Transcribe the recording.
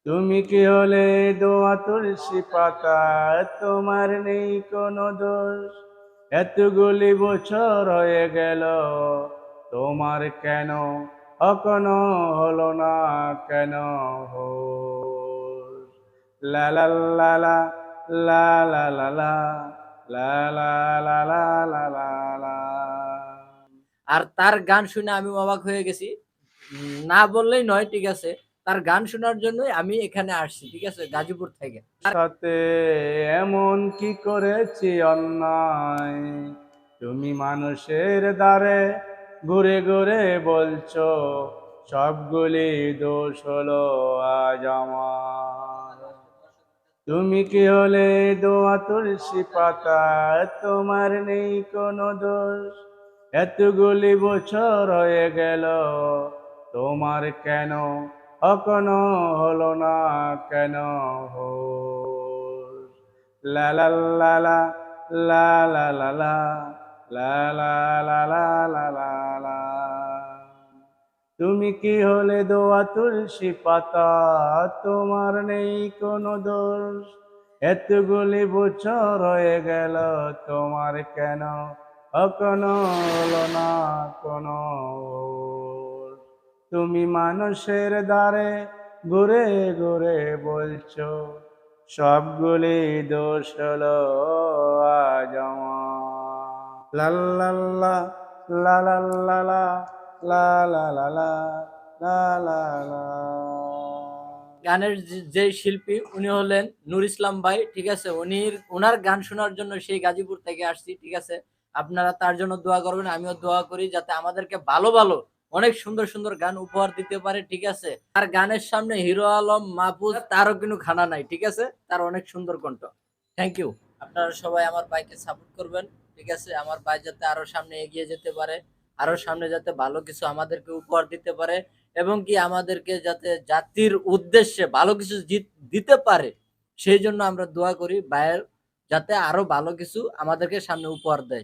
তুমি কি হলে দোয়া তুলসী পাতা, তোমার নেই কোনো দোষ। এতগুলি বছর হয়ে গেল, তোমার কেন এখনো হলো না কেন হোশ? লা লা লা লা লা লা লা লা লা লা লা লা লা লা লা। আর তার গান শুনে আমি অবাক হয়ে গেছি। না বললেই নয়, ঠিক আছে? তার গান শোনার জন্যই আমি এখানে আসছি, ঠিক আছে? গাজীপুর থেকে। সাথে এমন কি করেছি অন্যায়, তুমি মানুষের দ্বারে ঘুরে ঘুরে বলছো সবগুলি দোষ হলো আজ আমার। তুমি কি হলে দোয়া তুলসী পাতা, তোমার নেই কোনো দোষ। এতগুলি বছর হয়ে গেল, তোমার কেন এখনো হলো না কেন হোশ? লা লা লা লা লা লা লা লা লা লা লা লা লা লা লা। তুমি কি হলে দোয়া তুলসী পাতা, তোমার নেই কোনো দোষ। এতগুলি বছর হয়ে গেল, তোমার কেন এখনো হলো না কোনো হুঁশ? তুমি মানুষের দ্বারে ঘুরে ঘুরে বলছো সবগুলি দোষ হলো আজ আমার। লা লা লা লা লা লা লা লা লা লা লা লা লা লা। গানের যে শিল্পী উনি হলেন নূর ইসলাম ভাই, ঠিক আছে? ওনার গান শোনার জন্য সেই গাজীপুর থেকে আসছি, ঠিক আছে? আপনারা তার জন্য দোয়া করবেন, আমিও দোয়া করি যাতে আমাদেরকে ভালো ভালো অনেক সুন্দর সুন্দর গান উপহার দিতে পারে, ঠিক আছে? তার গানের সামনে হিরো আলম, মাহফুজ তারও কিন্তু খানা নাই, ঠিক আছে? তার অনেক সুন্দর কণ্ঠ। Thank you. আপনারা সবাই আমার ভাইকে সাপোর্ট করবেন, ঠিক আছে? আমার ভাই যাতে আরো সামনে এগিয়ে যেতে পারে, আরো সামনে যাতে ভালো কিছু আমাদেরকে উপহার দিতে পারে, এবং কি আমাদেরকে যাতে জাতির উদ্দেশ্যে ভালো কিছু দিতে পারে, সেই জন্য আমরা দোয়া করি ভাইয়ের যাতে আরো ভালো কিছু আমাদেরকে সামনে উপহার দেয়।